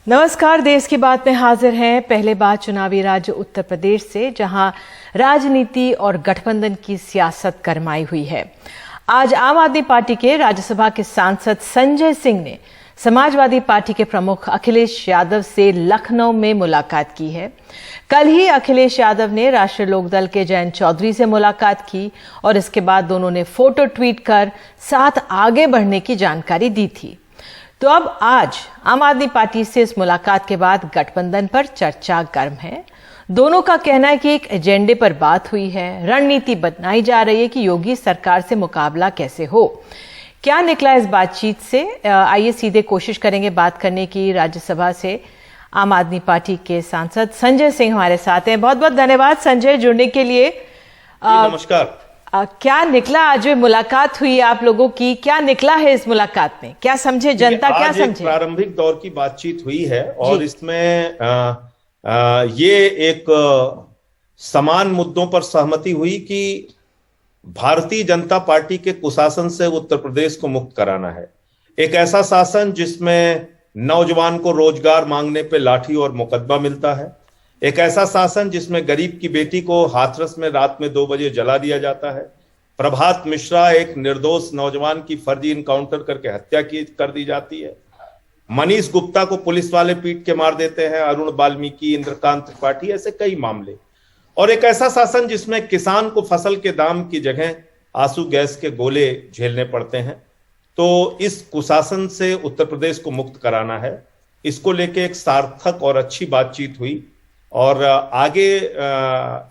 नमस्कार, देश की बात में हाजिर हैं पहले बात चुनावी राज्य उत्तर प्रदेश से, जहां राजनीति और गठबंधन की सियासत गरमाई हुई है। आज आम आदमी पार्टी के राज्यसभा के सांसद संजय सिंह ने समाजवादी पार्टी के प्रमुख अखिलेश यादव से लखनऊ में मुलाकात की है। कल ही अखिलेश यादव ने राष्ट्रीय लोकदल के जयंत चौधरी से मुलाकात की और इसके बाद दोनों ने फोटो ट्वीट कर साथ आगे बढ़ने की जानकारी दी थी। तो अब आज आम आदमी पार्टी से इस मुलाकात के बाद गठबंधन पर चर्चा गर्म है। दोनों का कहना है कि एक एजेंडे पर बात हुई है, रणनीति बनाई जा रही है कि योगी सरकार से मुकाबला कैसे हो। क्या निकला इस बातचीत से, आइए सीधे कोशिश करेंगे बात करने की। राज्यसभा से आम आदमी पार्टी के सांसद संजय सिंह हमारे साथ हैं। बहुत बहुत धन्यवाद संजय जुड़ने के लिए। नमस्कार। क्या निकला, आज मुलाकात हुई आप लोगों की, क्या निकला है इस मुलाकात में, क्या समझे जनता, क्या समझे? प्रारंभिक दौर की बातचीत हुई है और इसमें ये एक समान मुद्दों पर सहमति हुई कि भारतीय जनता पार्टी के कुशासन से उत्तर प्रदेश को मुक्त कराना है। एक ऐसा शासन जिसमें नौजवान को रोजगार मांगने पे लाठी और मुकदमा मिलता है, एक ऐसा शासन जिसमें गरीब की बेटी को हाथरस में रात में 2 बजे जला दिया जाता है, प्रभात मिश्रा एक निर्दोष नौजवान की फर्जी इनकाउंटर करके हत्या कर दी जाती है, मनीष गुप्ता को पुलिस वाले पीट के मार देते हैं, अरुण वाल्मीकि, इंद्रकांत त्रिपाठी, ऐसे कई मामले। और एक ऐसा शासन जिसमें किसान को फसल के दाम की जगह आंसू गैस के गोले झेलने पड़ते हैं। तो इस कुशासन से उत्तर प्रदेश को मुक्त कराना है, इसको लेके एक सार्थक और अच्छी बातचीत हुई और आगे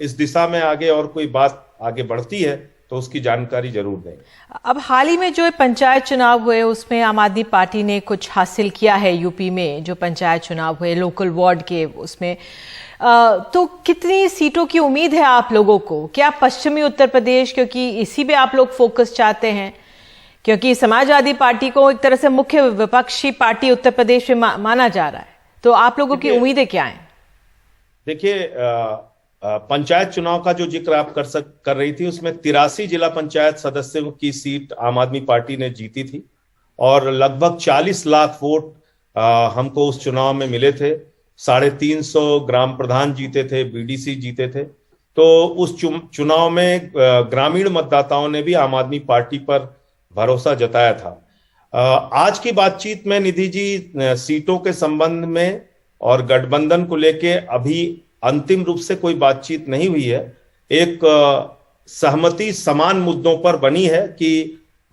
इस दिशा में आगे और कोई बात आगे बढ़ती है तो उसकी जानकारी जरूर देंगे। अब हाल ही में जो पंचायत चुनाव हुए उसमें आम आदमी पार्टी ने कुछ हासिल किया है। यूपी में जो पंचायत चुनाव हुए लोकल वार्ड के, उसमें तो कितनी सीटों की उम्मीद है आप लोगों को? क्या पश्चिमी उत्तर प्रदेश, क्योंकि इसी पे आप लोग फोकस चाहते हैं, क्योंककि समाजवादी पार्टी को एक तरह से मुख्य विपक्षी पार्टी उत्तर प्रदेश में माना जा रहा है, तो आप लोगों की उम्मीदें क्या हैं? देखिए, पंचायत चुनाव का जो जिक्र आप कर रही थी, उसमें 83 जिला पंचायत सदस्यों की सीट आम आदमी पार्टी ने जीती थी और लगभग 40 लाख वोट हमको उस चुनाव में मिले थे। 350 ग्राम प्रधान जीते थे, बीडीसी जीते थे। तो उस चुनाव में ग्रामीण मतदाताओं ने भी आम आदमी पार्टी पर भरोसा जताया था। आज की बातचीत में निधि जी, सीटों के संबंध में और गठबंधन को लेके अभी अंतिम रूप से कोई बातचीत नहीं हुई है। एक सहमति समान मुद्दों पर बनी है कि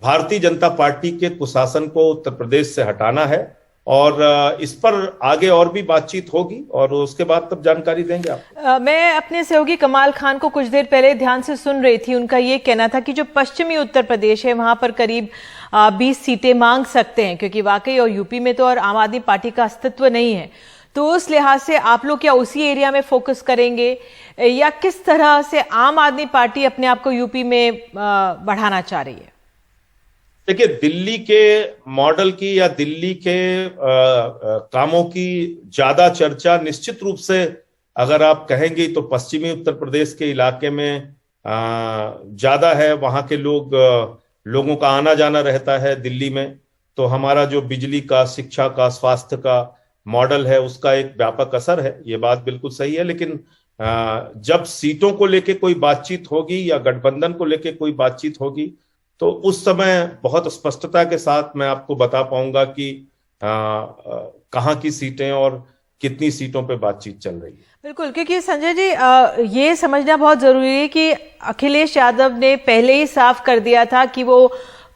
भारतीय जनता पार्टी के कुशासन को उत्तर प्रदेश से हटाना है और इस पर आगे और भी बातचीत होगी और उसके बाद तब जानकारी देंगे आप। मैं अपने सहयोगी कमाल खान को कुछ देर पहले ध्यान से सुन रही थी। उनका ये कहना था कि जो पश्चिमी उत्तर प्रदेश है वहां पर करीब 20 सीटें मांग सकते हैं, क्योंकि वाकई और यूपी में तो और आम आदमी पार्टी का अस्तित्व नहीं है। तो उस लिहाज से आप लोग क्या उसी एरिया में फोकस करेंगे या किस तरह से आम आदमी पार्टी अपने आप को यूपी में बढ़ाना चाह रही है? देखिए, दिल्ली के मॉडल की या दिल्ली के कामों की ज्यादा चर्चा निश्चित रूप से अगर आप कहेंगे तो पश्चिमी उत्तर प्रदेश के इलाके में ज्यादा है। वहां के लोगों का आना जाना रहता है दिल्ली में। तो हमारा जो बिजली का, शिक्षा का, स्वास्थ्य का मॉडल है उसका एक व्यापक असर है, ये बात बिल्कुल सही है। लेकिन जब सीटों को लेके कोई बातचीत होगी या गठबंधन को लेके कोई बातचीत होगी तो उस समय बहुत स्पष्टता के साथ मैं आपको बता पाऊंगा कि कहाँ की सीटें और कितनी सीटों पे बातचीत चल रही है। बिल्कुल, क्योंकि संजय जी ये समझना बहुत जरूरी है कि अखिलेश यादव ने पहले ही साफ कर दिया था कि वो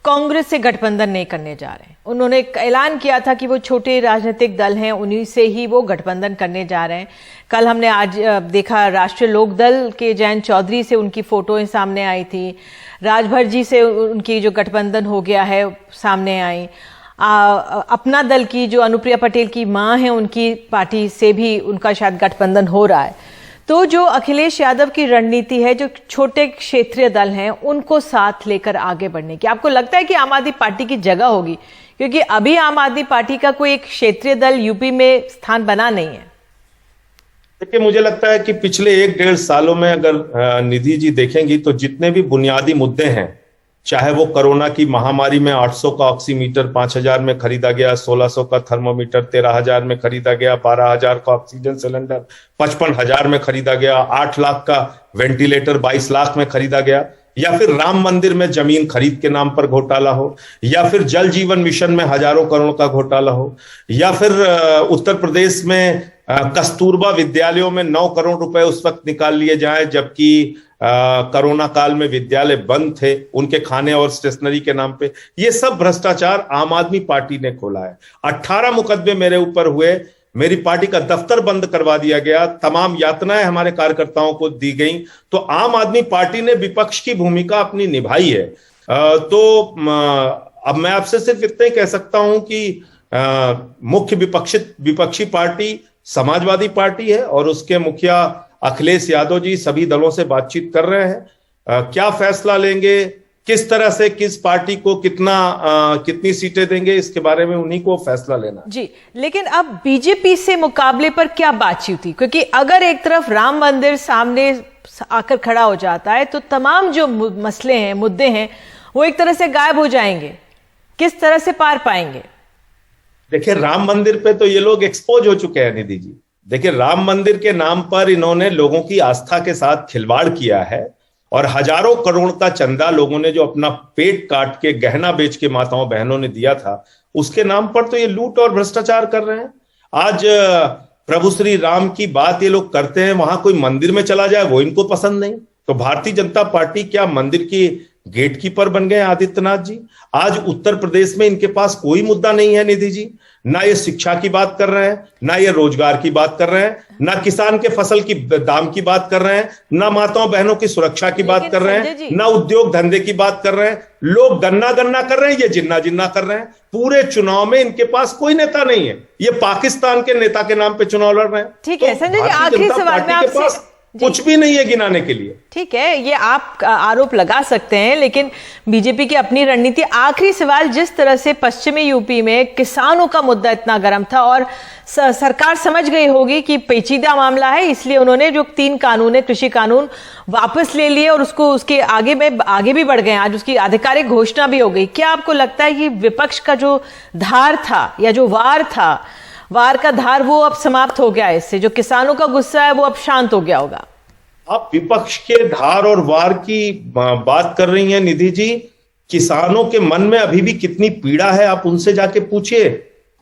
कांग्रेस से गठबंधन नहीं करने जा रहे हैं। उन्होंने ऐलान किया था कि वो छोटे राजनीतिक दल हैं, उन्हीं से ही वो गठबंधन करने जा रहे हैं। कल हमने आज देखा राष्ट्रीय लोकदल के जयंत चौधरी से उनकी फोटोएं सामने आई थी, राजभर जी से उनकी जो गठबंधन हो गया है सामने आई, अपना दल की जो अनुप्रिया पटेल की मां है उनकी पार्टी से भी उनका शायद गठबंधन हो रहा है। तो जो अखिलेश यादव की रणनीति है, जो छोटे क्षेत्रीय दल हैं उनको साथ लेकर आगे बढ़ने की, आपको लगता है कि आम आदमी पार्टी की जगह होगी? क्योंकि अभी आम आदमी पार्टी का कोई एक क्षेत्रीय दल यूपी में स्थान बना नहीं है। देखिए, मुझे लगता है कि पिछले 1-1.5 सालों में अगर निधि जी देखेंगी तो जितने भी बुनियादी मुद्दे हैं चाहे वो कोरोना की महामारी में 800 का ऑक्सीमीटर 5000 में खरीदा गया, 1600 का थर्मोमीटर 13000 में खरीदा गया, 12000 का ऑक्सीजन सिलेंडर 55000 में खरीदा गया, 8 लाख का वेंटिलेटर 22 लाख में खरीदा गया, या फिर राम मंदिर में जमीन खरीद के नाम पर घोटाला हो, या फिर जल जीवन मिशन में हजारों करोड़ का घोटाला हो, या फिर उत्तर प्रदेश में कस्तूरबा विद्यालयों में 9 करोड़ रुपए उस वक्त निकाल लिए जाएं जबकि कोरोना काल में विद्यालय बंद थे उनके खाने और स्टेशनरी के नाम पे। ये सब भ्रष्टाचार आम आदमी पार्टी ने खोला है। 18 मुकदमे मेरे ऊपर हुए, मेरी पार्टी का दफ्तर बंद करवा दिया गया, तमाम यातनाएं हमारे कार्यकर्ताओं को दी गई। तो आम आदमी पार्टी ने विपक्ष की भूमिका अपनी निभाई है। अब मैं आपसे सिर्फ इतना ही कह सकता हूं कि मुख्य विपक्षी पार्टी समाजवादी पार्टी है और उसके मुखिया अखिलेश यादव जी सभी दलों से बातचीत कर रहे हैं। क्या फैसला लेंगे, किस तरह से किस पार्टी को कितनी सीटें देंगे, इसके बारे में उन्हीं को फैसला लेना जी। लेकिन अब बीजेपी से मुकाबले पर क्या बातचीत थी? क्योंकि अगर एक तरफ राम मंदिर सामने आकर खड़ा हो जाता है तो तमाम जो मसले हैं, मुद्दे हैं, वो एक तरह से गायब हो जाएंगे। किस तरह से पार पाएंगे? देखिए, राम मंदिर पे तो ये लोग एक्सपोज हो चुके हैं निधि जी। देखिए, राम मंदिर के नाम पर इन्होंने लोगों की आस्था के साथ खिलवाड़ किया है और हजारों करोड़ का चंदा लोगों ने जो अपना पेट काट के गहना बेच के माताओं बहनों ने दिया था, उसके नाम पर तो ये लूट और भ्रष्टाचार कर रहे हैं। आज प्रभु श्री राम की बात ये लोग करते हैं, वहां कोई मंदिर में चला जाए वो इनको पसंद नहीं। तो भारतीय जनता पार्टी क्या मंदिर की गेटकीपर बन गए आदित्यनाथ जी? आज उत्तर प्रदेश में इनके पास कोई मुद्दा नहीं है निधि जी। ना ये शिक्षा की बात कर रहे हैं, ना ये रोजगार की बात कर रहे हैं, ना किसान के फसल की दाम की बात कर रहे हैं, ना माताओं बहनों की सुरक्षा की बात कर रहे हैं, ना उद्योग धंधे की बात कर रहे हैं। लोग गन्ना कर रहे हैं, ये जिन्ना कर रहे हैं। पूरे चुनाव में इनके पास कोई नेता नहीं है, ये पाकिस्तान के नेता के नाम पे चुनाव लड़ रहे हैं। ठीक है संजय जी, आखिरी सवाल में आपसे कुछ भी नहीं है गिनाने के लिए। ठीक है, ये आप आरोप लगा सकते हैं, लेकिन बीजेपी की अपनी रणनीति। आखिरी सवाल, जिस तरह से पश्चिमी यूपी में किसानों का मुद्दा इतना गर्म था और सरकार समझ गई होगी कि पेचीदा मामला है, इसलिए उन्होंने जो 3 कानून है, कृषि कानून, वापस ले लिए और उसको उसके आगे भी बढ़ गए। आज उसकी आधिकारिक घोषणा भी हो गई। क्या आपको लगता है कि विपक्ष का जो धार था या जो वार का धार वो अब समाप्त हो गया है? इससे जो किसानों का गुस्सा है वो अब शांत हो गया होगा? आप विपक्ष के धार और वार की बात कर रही हैं निधि जी। किसानों के मन में अभी भी कितनी पीड़ा है आप उनसे जाके पूछिए।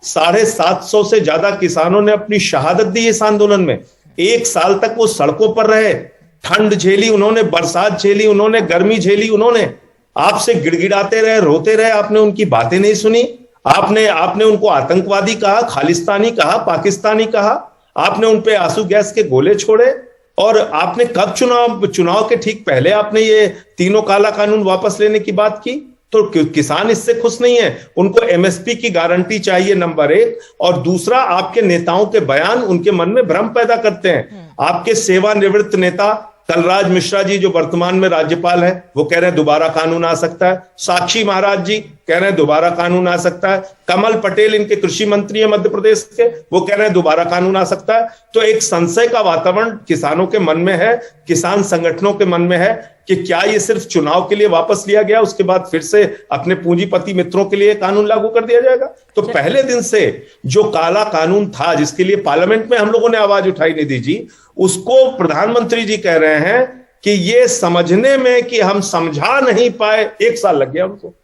750 से ज्यादा किसानों ने अपनी शहादत दी इस आंदोलन में। 1 साल तक वो सड़कों पर रहे, ठंड झेली उन्होंने, बरसात झेली उन्होंने, गर्मी झेली उन्होंने, आपसे गिड़गिड़ाते रहे, रोते रहे, आपने उनकी बातें नहीं सुनी। आपने उनको आतंकवादी कहा, खालिस्तानी कहा, पाकिस्तानी कहा, आपने उनपे आंसू गैस के गोले छोड़े। और आपने कब चुनाव के ठीक पहले आपने ये तीनों काला कानून वापस लेने की बात की? तो किसान इससे खुश नहीं है। उनको एमएसपी की गारंटी चाहिए, नंबर 1, और दूसरा आपके नेताओं के बयान उनके मन में भ्रम पैदा करते हैं। आपके सेवानिवृत्त नेता कलराज मिश्रा जी जो वर्तमान में राज्यपाल है, वो कह रहे हैं दोबारा कानून आ सकता है। साक्षी महाराज जी कह रहे हैं दोबारा कानून आ सकता है। कमल पटेल इनके कृषि मंत्री है मध्य प्रदेश के, वो कह रहे हैं दोबारा कानून आ सकता है। तो एक संशय का वातावरण किसानों के मन में है, किसान संगठनों के मन में है कि क्या ये सिर्फ चुनाव के लिए वापस लिया गया, उसके बाद फिर से अपने पूंजीपति मित्रों के लिए कानून लागू कर दिया जाएगा? तो पहले दिन से जो काला कानून था, जिसके लिए पार्लियामेंट में हम लोगों ने आवाज उठाई निधि जी, उसको प्रधानमंत्री जी कह रहे हैं कि ये समझने में कि हम समझा नहीं पाए, 1 साल लग गया उनको।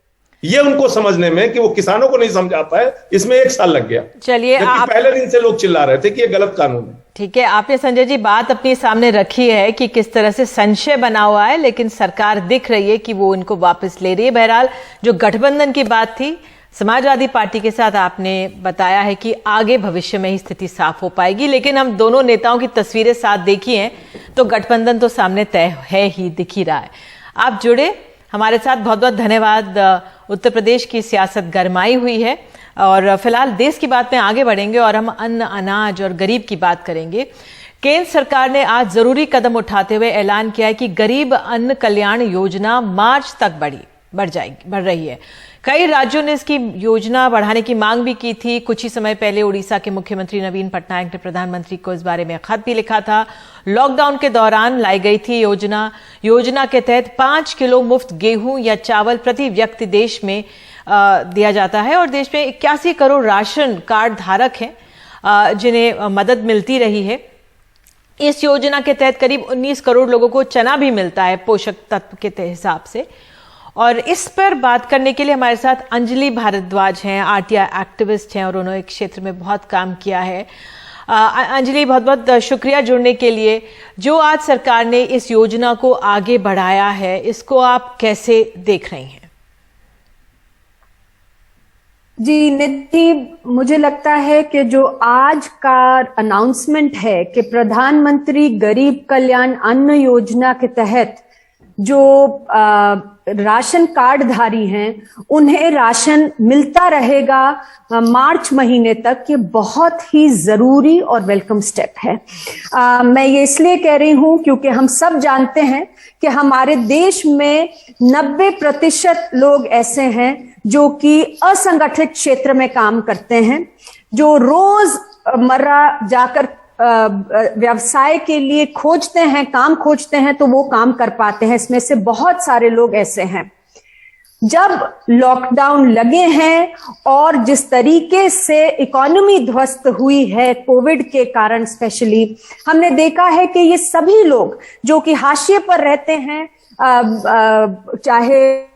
ये उनको समझने में कि वो किसानों को नहीं समझा पाए, इसमें 1 साल लग गया। चलिए, पहले दिन से लोग चिल्ला रहे थे कि ये गलत कानून है। ठीक है, आपने संजय जी बात अपने सामने रखी है कि किस तरह से संशय बना हुआ है, लेकिन सरकार दिख रही है कि वो इनको वापस ले रही है। बहरहाल, जो गठबंधन की बात थी समाजवादी पार्टी के साथ, आपने बताया है कि आगे भविष्य में ही स्थिति साफ हो पाएगी, लेकिन हम दोनों नेताओं की तस्वीरें साथ देखी हैं तो गठबंधन तो सामने तय है ही, दिख ही रहा है। आप जुड़े हमारे साथ, बहुत बहुत धन्यवाद। उत्तर प्रदेश की सियासत गरमाई हुई है और फिलहाल देश की बात में आगे बढ़ेंगे और हम अन्न, अनाज और गरीब की बात करेंगे। केंद्र सरकार ने आज जरूरी कदम उठाते हुए ऐलान किया है कि गरीब अन्न कल्याण योजना मार्च तक बढ़ रही है, कई राज्यों ने इसकी योजना बढ़ाने की मांग भी की थी। कुछ ही समय पहले उड़ीसा के मुख्यमंत्री नवीन पटनायक ने प्रधानमंत्री को इस बारे में खत भी लिखा था। लॉकडाउन के दौरान लाई गई थी योजना के तहत 5 किलो मुफ्त गेहूं या चावल प्रति व्यक्ति देश में दिया जाता है और देश में 81 करोड़ राशन कार्ड धारक हैं जिन्हें मदद मिलती रही है। इस योजना के तहत करीब 19 करोड़ लोगों को चना भी मिलता है पोषक तत्व के हिसाब से। और इस पर बात करने के लिए हमारे साथ अंजलि भारद्वाज हैं, आरटीआई एक्टिविस्ट हैं और उन्होंने एक क्षेत्र में बहुत काम किया है। अंजलि, बहुत बहुत शुक्रिया जुड़ने के लिए। जो आज सरकार ने इस योजना को आगे बढ़ाया है, इसको आप कैसे देख रही हैं? जी निधि, मुझे लगता है कि जो आज का अनाउंसमेंट है कि प्रधानमंत्री गरीब कल्याण अन्न योजना के तहत जो राशन कार्डधारी हैं उन्हें राशन मिलता रहेगा मार्च महीने तक, ये बहुत ही जरूरी और वेलकम स्टेप है। मैं ये इसलिए कह रही हूं क्योंकि हम सब जानते हैं कि हमारे देश में 90% लोग ऐसे हैं जो कि असंगठित क्षेत्र में काम करते हैं, जो रोज मर्रा जाकर व्यवसाय के लिए खोजते हैं, काम खोजते हैं तो वो काम कर पाते हैं। इसमें से बहुत सारे लोग ऐसे हैं। जब लॉकडाउन लगे हैं और जिस तरीके से इकोनॉमी ध्वस्त हुई है कोविड के कारण, स्पेशली हमने देखा है कि ये सभी लोग जो कि हाशिए पर रहते हैं, चाहे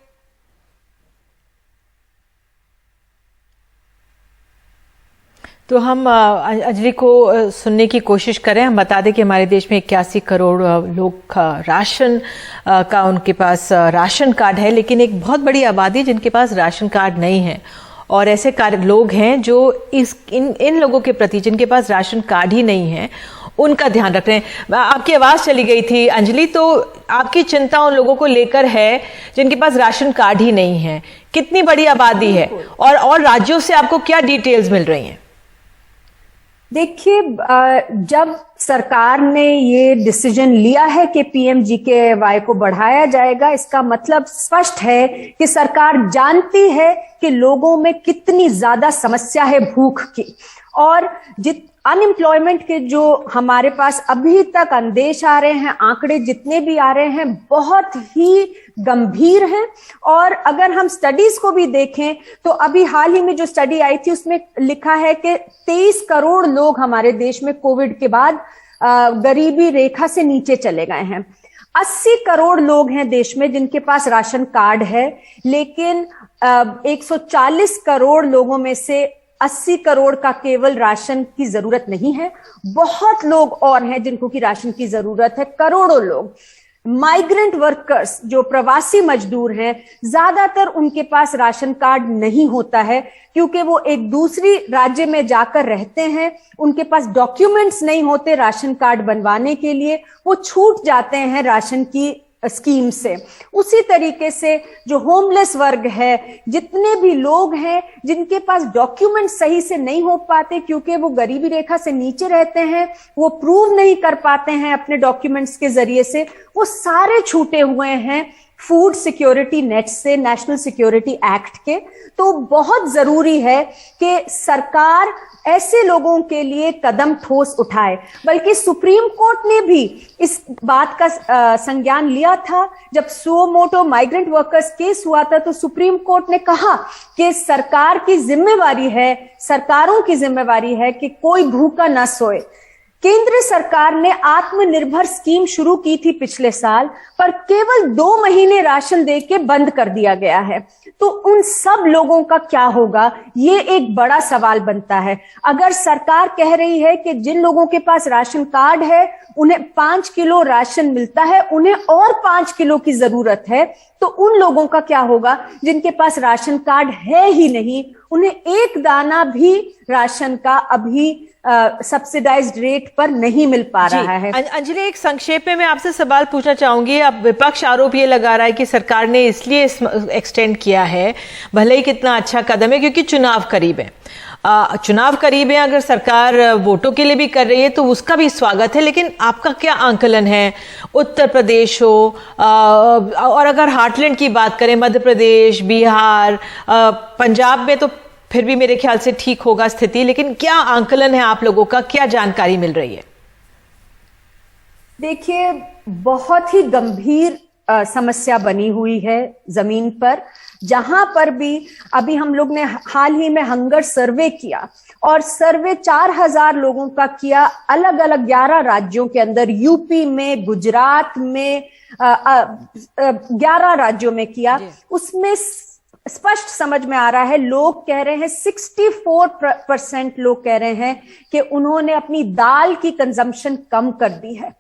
तो हम अंजलि को सुनने की कोशिश करें। हम बता दें कि हमारे देश में 81 करोड़ लोग राशन का उनके पास राशन कार्ड है, लेकिन एक बहुत बड़ी आबादी जिनके पास राशन कार्ड नहीं है और ऐसे लोग हैं जो इन लोगों के प्रति जिनके पास राशन कार्ड ही नहीं है उनका ध्यान रख रहे हैं। आपकी आवाज चली गई थी अंजलि, तो आपकी चिंता उन लोगों को लेकर है जिनके पास राशन कार्ड ही नहीं है। कितनी बड़ी आबादी है और राज्यों से आपको क्या डिटेल्स मिल रही हैं? देखिए, जब सरकार ने ये डिसीजन लिया है कि पीएमजीकेवाई को बढ़ाया जाएगा, इसका मतलब स्पष्ट है कि सरकार जानती है कि लोगों में कितनी ज्यादा समस्या है भूख की, और अनएम्प्लॉयमेंट के जो हमारे पास अभी तक अंदेश आ रहे हैं, आंकड़े जितने भी आ रहे हैं बहुत ही गंभीर हैं। और अगर हम स्टडीज को भी देखें तो अभी हाल ही में जो स्टडी आई थी उसमें लिखा है कि 23 करोड़ लोग हमारे देश में कोविड के बाद गरीबी रेखा से नीचे चले गए हैं। 80 करोड़ लोग हैं देश में जिनके पास राशन कार्ड है, लेकिन 140 करोड़ लोगों में से 80 करोड़ का केवल राशन की जरूरत नहीं है। बहुत लोग और हैं जिनको की राशन की जरूरत है, करोड़ों लोग। माइग्रेंट वर्कर्स जो प्रवासी मजदूर हैं, ज्यादातर उनके पास राशन कार्ड नहीं होता है क्योंकि वो एक दूसरी राज्य में जाकर रहते हैं, उनके पास डॉक्यूमेंट्स नहीं होते राशन कार्ड बनवाने के लिए, वो छूट जाते हैं राशन की स्कीम से। उसी तरीके से जो होमलेस वर्ग है, जितने भी लोग हैं जिनके पास डॉक्यूमेंट सही से नहीं हो पाते क्योंकि वो गरीबी रेखा से नीचे रहते हैं, वो प्रूव नहीं कर पाते हैं अपने डॉक्यूमेंट्स के जरिए से, वो सारे छूटे हुए हैं फूड सिक्योरिटी नेट से, नेशनल सिक्योरिटी एक्ट के। तो बहुत जरूरी है कि सरकार ऐसे लोगों के लिए कदम ठोस उठाए। बल्कि सुप्रीम कोर्ट ने भी इस बात का संज्ञान लिया था जब suo motu migrant workers case हुआ था, तो सुप्रीम कोर्ट ने कहा कि सरकार की जिम्मेवारी है, सरकारों की जिम्मेवारी है कि कोई भूखा ना सोए। केंद्र सरकार ने आत्मनिर्भर स्कीम शुरू की थी पिछले साल, पर केवल 2 महीने राशन देके बंद कर दिया गया है। तो उन सब लोगों का क्या होगा, ये एक बड़ा सवाल बनता है। अगर सरकार कह रही है कि जिन लोगों के पास राशन कार्ड है उन्हें 5 किलो राशन मिलता है, उन्हें और 5 किलो की जरूरत है, तो उन लोगों का क्या होगा जिनके पास राशन कार्ड है ही नहीं, उन्हें एक दाना भी राशन का अभी सब्सिडाइज्ड रेट पर नहीं मिल पा रहा है। अंजलि, एक संक्षेप में मैं आपसे सवाल पूछना चाहूंगी। अब विपक्ष आरोप ये लगा रहा है कि सरकार ने इसलिए एक्सटेंड किया है, भले ही कितना अच्छा कदम है क्योंकि चुनाव करीब है, चुनाव करीब है, अगर सरकार वोटों के लिए भी कर रही है तो उसका भी स्वागत है, लेकिन आपका क्या आंकलन है? उत्तर प्रदेश हो और अगर हार्टलैंड की बात करें, मध्य प्रदेश, बिहार, पंजाब में तो फिर भी मेरे ख्याल से ठीक होगा स्थिति, लेकिन क्या आंकलन है आप लोगों का, क्या जानकारी मिल रही है? देखिए, बहुत ही गंभीर समस्या बनी हुई है जमीन पर। जहां पर भी अभी हम लोग ने हाल ही में हंगर सर्वे किया, और सर्वे 4000 लोगों का किया, अलग अलग 11 राज्यों के अंदर, यूपी में, गुजरात में, 11 राज्यों में किया। उसमें स्पष्ट समझ में आ रहा है, लोग कह रहे हैं, 64% लोग कह रहे हैं कि उन्होंने अपनी दाल की कंजम्पशन कम कर दी है।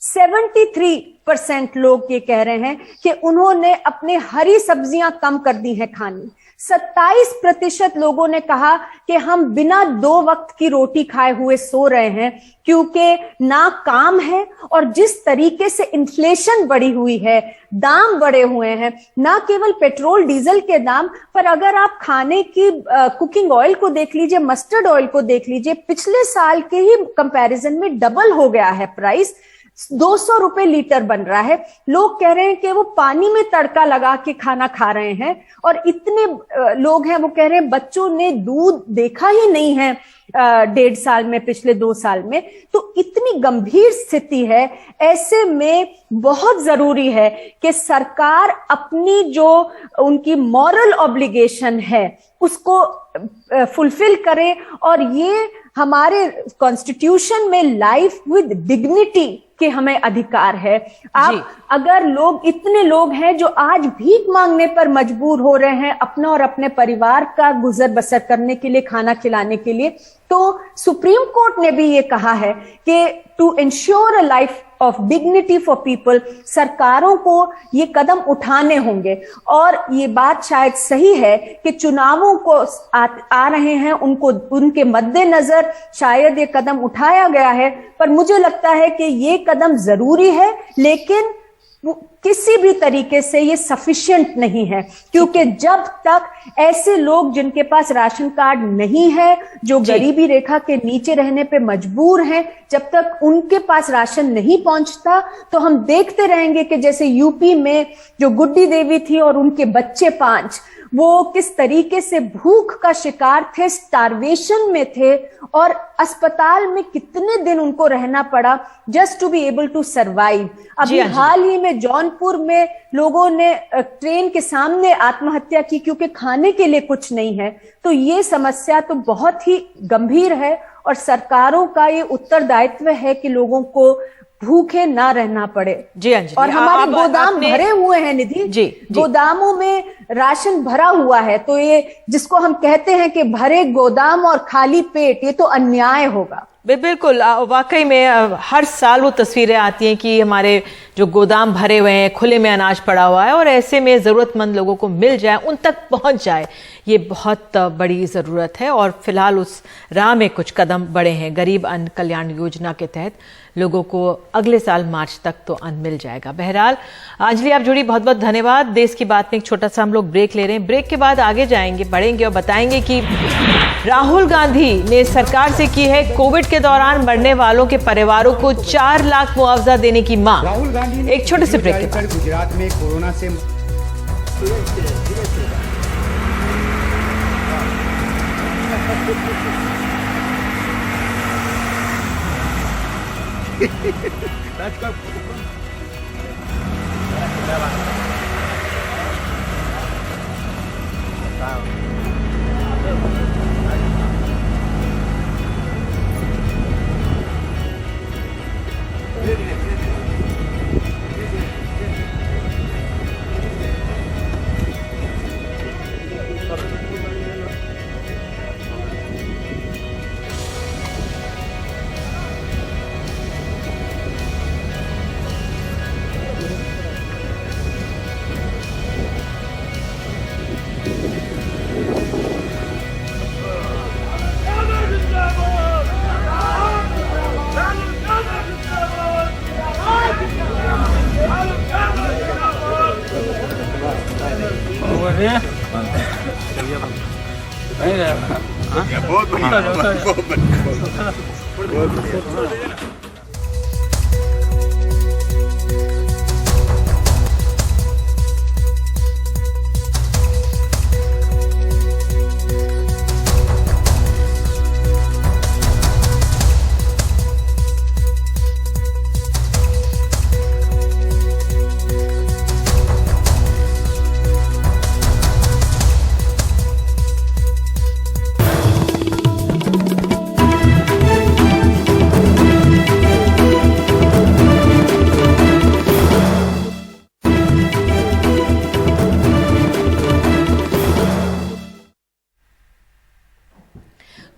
73% लोग ये कह रहे हैं कि उन्होंने अपने हरी सब्जियां कम कर दी हैं खानी। 27% लोगों ने कहा कि हम बिना 2 वक्त की रोटी खाए हुए सो रहे हैं, क्योंकि ना काम है, और जिस तरीके से इन्फ्लेशन बढ़ी हुई है, दाम बढ़े हुए हैं, ना केवल पेट्रोल डीजल के दाम पर, अगर आप खाने की कुकिंग ऑयल को देख लीजिए, मस्टर्ड ऑयल को देख लीजिए, पिछले साल के ही कंपैरिजन में डबल हो गया है प्राइस। 200 रुपए लीटर बन रहा है। लोग कह रहे हैं कि वो पानी में तड़का लगा के खाना खा रहे हैं, और इतने लोग हैं वो कह रहे हैं बच्चों ने दूध देखा ही नहीं है 1.5 साल में, पिछले 2 साल में। तो इतनी गंभीर स्थिति है। ऐसे में बहुत जरूरी है कि सरकार अपनी जो उनकी मॉरल ऑब्लिगेशन है उसको फुलफिल करे, और ये हमारे कॉन्स्टिट्यूशन में लाइफ विद डिग्निटी के हमें अधिकार है। आप अगर लोग, इतने लोग हैं जो आज भीख मांगने पर मजबूर हो रहे हैं अपना और अपने परिवार का गुजर बसर करने के लिए, खाना खिलाने के लिए, तो सुप्रीम कोर्ट ने भी ये कहा है कि to ensure a life of dignity for people, सरकारों को ये कदम उठाने होंगे। और ये बात शायद सही है कि चुनावों को आ रहे हैं, उनको, उनके मद्देनजर शायद ये कदम उठाया गया है, पर मुझे लगता है कि ये कदम जरूरी है, लेकिन किसी भी तरीके से ये सफिशिएंट नहीं है, क्योंकि जब तक ऐसे लोग जिनके पास राशन कार्ड नहीं है, जो गरीबी रेखा के नीचे रहने पे मजबूर हैं, जब तक उनके पास राशन नहीं पहुंचता, तो हम देखते रहेंगे कि जैसे यूपी में जो गुड्डी देवी थी और उनके बच्चे 5, वो किस तरीके से भूख का शिकार थे, स्टारवेशन में थे, और अस्पताल में कितने दिन उनको रहना पड़ा just to be able to survive. अभी हाल ही में जौनपुर में लोगों ने ट्रेन के सामने आत्महत्या की, क्योंकि खाने के लिए कुछ नहीं है। तो ये समस्या तो बहुत ही गंभीर है, और सरकारों का ये उत्तरदायित्व है कि लोगों को भूखे ना रहना पड़े। जी अंजलि, और हमारे गोदाम भरे हुए हैं निधि, जी गोदामों में राशन भरा हुआ है, तो ये जिसको हम कहते हैं कि भरे गोदाम और खाली पेट, ये तो अन्याय होगा। बिल्कुल, वाकई में हर साल वो तस्वीरें आती हैं कि हमारे जो गोदाम भरे हुए हैं, खुले में अनाज पड़ा हुआ है, और ऐसे में ज़रूरतमंद लोगों को मिल जाए, उन तक पहुंच जाए, ये बहुत बड़ी ज़रूरत है। और फिलहाल उस राह में कुछ कदम बढ़े हैं। गरीब अन्न कल्याण योजना के तहत लोगों को अगले साल मार्च तक तो अन्न मिल जाएगा। बहरहाल अंजलि, आप जुड़ी, बहुत बहुत धन्यवाद। देश की बात में एक छोटा सा हम लोग ब्रेक ले रहे हैं। ब्रेक के बाद आगे जाएंगे, बढ़ेंगे और बताएंगे कि राहुल गांधी ने सरकार से की है कोविड के दौरान मरने वालों के परिवारों को 4 लाख मुआवजा देने की मांग। राहुल गांधी एक छोटे से ब्रेक के बाद गुजरात में कोरोना से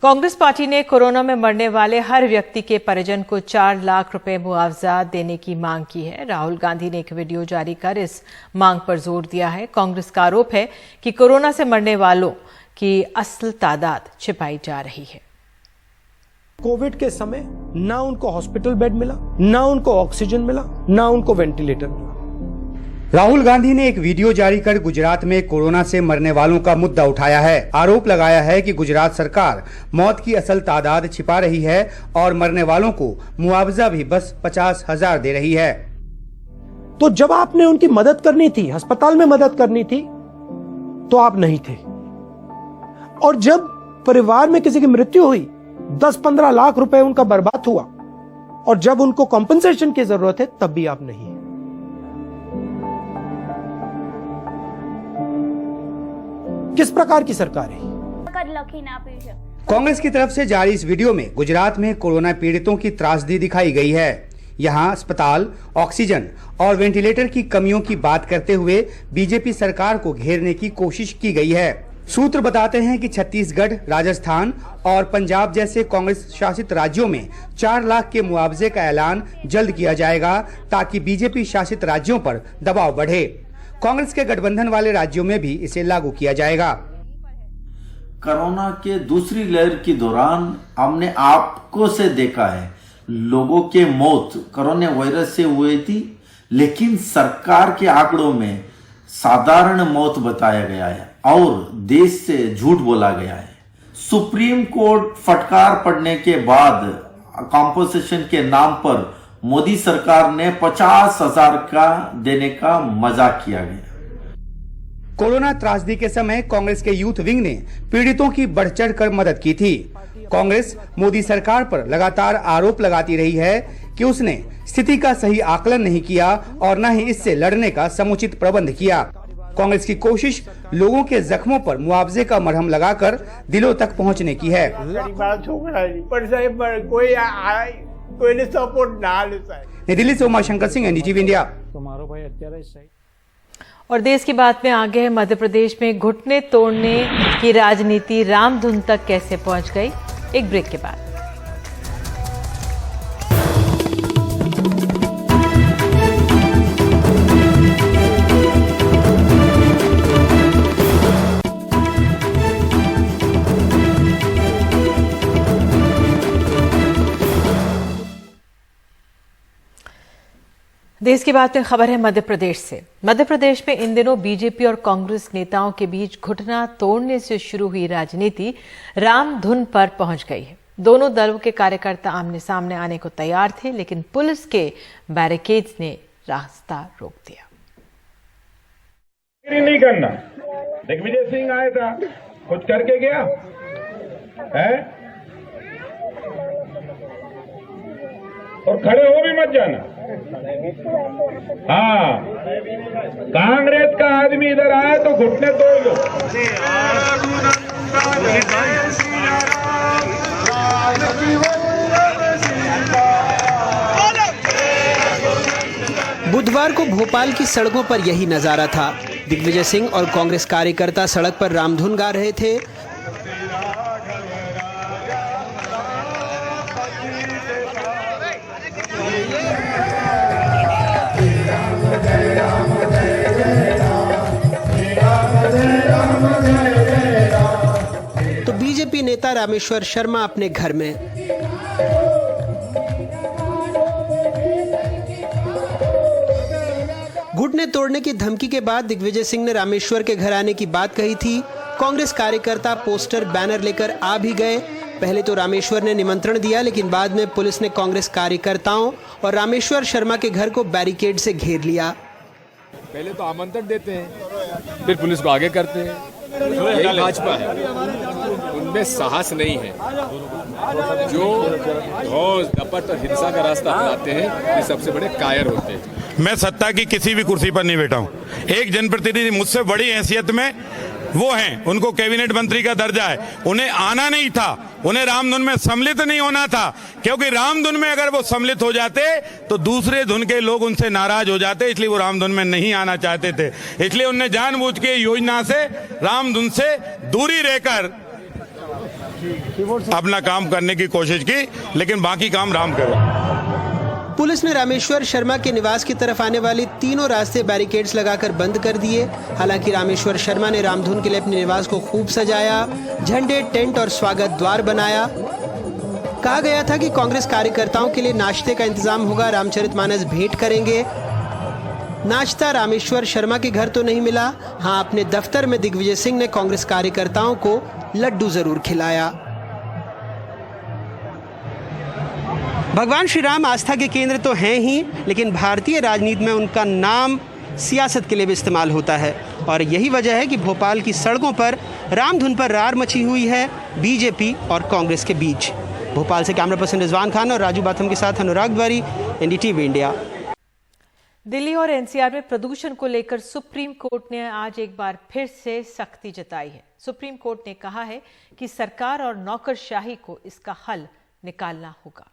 कांग्रेस पार्टी ने कोरोना में मरने वाले हर व्यक्ति के परिजन को 4 लाख रुपए मुआवजा देने की मांग की है। राहुल गांधी ने एक वीडियो जारी कर इस मांग पर जोर दिया है। कांग्रेस का आरोप है कि कोरोना से मरने वालों की असल तादाद छिपाई जा रही है। कोविड के समय ना उनको हॉस्पिटल बेड मिला, ना उनको ऑक्सीजन मिला, ना उनको वेंटिलेटर मिला। राहुल गांधी ने एक वीडियो जारी कर गुजरात में कोरोना से मरने वालों का मुद्दा उठाया है। आरोप लगाया है कि गुजरात सरकार मौत की असल तादाद छिपा रही है और मरने वालों को मुआवजा भी बस 50,000 दे रही है। तो जब आपने उनकी मदद करनी थी, अस्पताल में मदद करनी थी, तो आप नहीं थे। और जब परिवार में किसी की मृत्यु हुई, 10-15 लाख रुपए उनका बर्बाद हुआ, और जब उनको कॉम्पेंसेशन की जरूरत है, तब भी आप नहीं है। किस प्रकार की सरकार है? कांग्रेस की तरफ से जारी इस वीडियो में गुजरात में कोरोना पीड़ितों की त्रासदी दिखाई गई है। यहाँ अस्पताल, ऑक्सीजन और वेंटिलेटर की कमियों की बात करते हुए बीजेपी सरकार को घेरने की कोशिश की गई है। सूत्र बताते हैं कि छत्तीसगढ़, राजस्थान और पंजाब जैसे कांग्रेस शासित राज्यों में 4 लाख के मुआवजे का ऐलान जल्द किया जाएगा ताकि बीजेपी शासित राज्यों पर दबाव बढ़े। कांग्रेस के गठबंधन वाले राज्यों में भी इसे लागू किया जाएगा। कोरोना के दूसरी लहर के दौरान हमने आपको से देखा है, लोगों के मौत कोरोना वायरस से हुई थी, लेकिन सरकार के आंकड़ों में साधारण मौत बताया गया है और देश से झूठ बोला गया है। सुप्रीम कोर्ट फटकार पड़ने के बाद कॉम्पोजिशन के नाम पर मोदी सरकार ने 50,000 का देने का मजाक किया गया। कोरोना त्रासदी के समय कांग्रेस के यूथ विंग ने पीड़ितों की बढ़ चढ़ कर मदद की थी। कांग्रेस मोदी सरकार पर लगातार आरोप लगाती रही है कि उसने स्थिति का सही आकलन नहीं किया और न ही इससे लड़ने का समुचित प्रबंध किया। कांग्रेस की कोशिश लोगों के जख्मों पर मुआवजे का मरहम लगाकर दिलों तक पहुंचने की है। नई दिल्ली से उमाशंकर सिंह, एनडीटीवी इंडिया। और देश की बात में आगे है, मध्य प्रदेश में घुटने तोड़ने की राजनीति रामधुन तक कैसे पहुंच गई। एक ब्रेक के बाद देश की बात में खबर है मध्य प्रदेश से। मध्य प्रदेश में इन दिनों बीजेपी और कांग्रेस नेताओं के बीच घुटना तोड़ने से शुरू हुई राजनीति रामधुन पर पहुंच गई है। दोनों दलों के कार्यकर्ता आमने सामने आने को तैयार थे, लेकिन पुलिस के बैरिकेड्स ने रास्ता रोक दिया। नहीं करना। दिग्विजय सिंह आया था, कुछ करके गया है, और खड़े हो भी मत जाना। हाँ, कांग्रेस का आदमी इधर आया तो घुटने तोड़ दो। बुधवार को भोपाल की सड़कों पर यही नजारा था। दिग्विजय सिंह और कांग्रेस कार्यकर्ता सड़क पर रामधुन गा रहे थे। तो बीजेपी नेता रामेश्वर शर्मा अपने घर में। घुटने तोड़ने की धमकी के बाद दिग्विजय सिंह ने रामेश्वर के घर आने की बात कही थी। कांग्रेस कार्यकर्ता पोस्टर बैनर लेकर आ भी गए। पहले तो रामेश्वर ने निमंत्रण दिया, लेकिन बाद में पुलिस ने कांग्रेस कार्यकर्ताओं और रामेश्वर शर्मा के घर को बैरिकेड से घेर लिया। पहले तो आमंत्रण देते हैं, फिर पुलिस को आगे करते हैं। यही भाजपा है, उनमें साहस नहीं है। जो धौंस दपट और हिंसा का रास्ता अपनाते हैं, ये सबसे बड़े कायर होते हैं। मैं सत्ता की किसी भी कुर्सी पर नहीं बैठा हूं। एक जनप्रतिनिधि मुझसे बड़ी हैसियत में वो हैं, उनको कैबिनेट मंत्री का दर्जा है, उन्हें आना नहीं था, उन्हें रामधुन में सम्मिलित नहीं होना था, क्योंकि रामधुन में अगर वो सम्मिलित हो जाते तो दूसरे धुन के लोग उनसे नाराज हो जाते, इसलिए वो रामधुन में नहीं आना चाहते थे। इसलिए उन्हें जानबूझ के योजना से रामधुन से दूरी रहकर अपना काम करने की कोशिश की, लेकिन बाकी काम राम करो। पुलिस ने रामेश्वर शर्मा के निवास की तरफ आने वाले तीनों रास्ते बैरिकेड्स लगाकर बंद कर दिए। हालांकि रामेश्वर शर्मा ने रामधुन के लिए अपने निवास को खूब सजाया, झंडे, टेंट और स्वागत द्वार बनाया। कहा गया था कि कांग्रेस कार्यकर्ताओं के लिए नाश्ते का इंतजाम होगा, रामचरितमानस भेंट करेंगे। नाश्ता रामेश्वर शर्मा के घर तो नहीं मिला, हाँ अपने दफ्तर में दिग्विजय सिंह ने कांग्रेस कार्यकर्ताओं को लड्डू जरूर खिलाया। भगवान श्री राम आस्था के केंद्र तो हैं ही, लेकिन भारतीय राजनीति में उनका नाम सियासत के लिए भी इस्तेमाल होता है। और यही वजह है कि भोपाल की सड़कों पर रामधुन पर रार मची हुई है बीजेपी और कांग्रेस के बीच। भोपाल से कैमरा पर्सन रिजवान खान और राजू बाथम के साथ अनुराग द्वारी, एनडीटीवी इंडिया। दिल्ली और एनसीआर में प्रदूषण को लेकर सुप्रीम कोर्ट ने आज एक बार फिर से सख्ती जताई है। सुप्रीम कोर्ट ने कहा है कि सरकार और नौकरशाही को इसका हल निकालना होगा।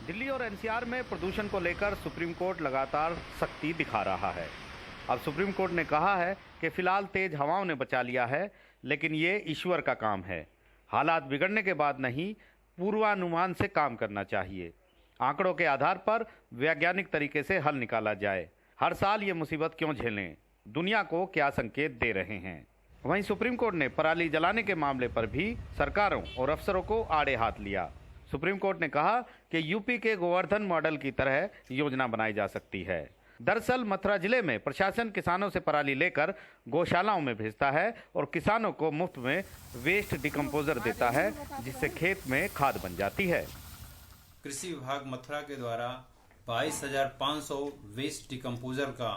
दिल्ली और एनसीआर में प्रदूषण को लेकर सुप्रीम कोर्ट लगातार सख्ती दिखा रहा है। अब सुप्रीम कोर्ट ने कहा है कि फिलहाल तेज हवाओं ने बचा लिया है, लेकिन ये ईश्वर का काम है। हालात बिगड़ने के बाद नहीं, पूर्वानुमान से काम करना चाहिए। आंकड़ों के आधार पर वैज्ञानिक तरीके से हल निकाला जाए। हर साल ये मुसीबत क्यों झेलें? दुनिया को क्या संकेत दे रहे हैं? वहीं सुप्रीम कोर्ट ने पराली जलाने के मामले पर भी सरकारों और अफसरों को आड़े हाथ लिया। सुप्रीम कोर्ट ने कहा कि यूपी के गोवर्धन मॉडल की तरह योजना बनाई जा सकती है। दरअसल मथुरा जिले में प्रशासन किसानों से पराली लेकर गौशालाओं में भेजता है और किसानों को मुफ्त में वेस्ट डिकम्पोजर देता है, जिससे खेत में खाद बन जाती है। कृषि विभाग मथुरा के द्वारा 22,500 वेस्ट डिकम्पोजर का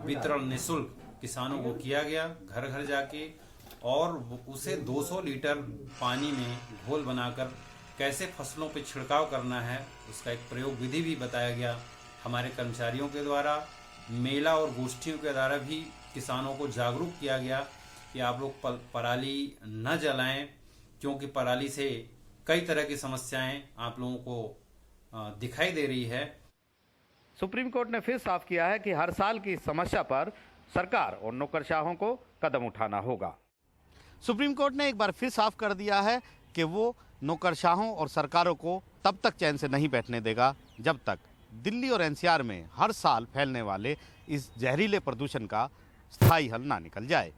वितरण निःशुल्क किसानों को किया गया, घर घर जाके, और उसे 200 लीटर पानी में घोल बनाकर कैसे फसलों पे छिड़काव करना है उसका एक प्रयोग विधि भी बताया गया। हमारे कर्मचारियों के द्वारा मेला और गोष्ठियों के द्वारा भी किसानों को जागरूक किया गया कि आप लोग पराली न जलाएं, क्योंकि पराली से कई तरह की समस्याएं आप लोगों को दिखाई दे रही है। सुप्रीम कोर्ट ने फिर साफ किया है कि हर साल की समस्या पर सरकार और नौकरशाहों को कदम उठाना होगा। सुप्रीम कोर्ट ने एक बार फिर साफ कर दिया है कि वो नौकरशाहों और सरकारों को तब तक चैन से नहीं बैठने देगा जब तक दिल्ली और एनसीआर में हर साल फैलने वाले इस जहरीले प्रदूषण का स्थायी हल ना निकल जाए।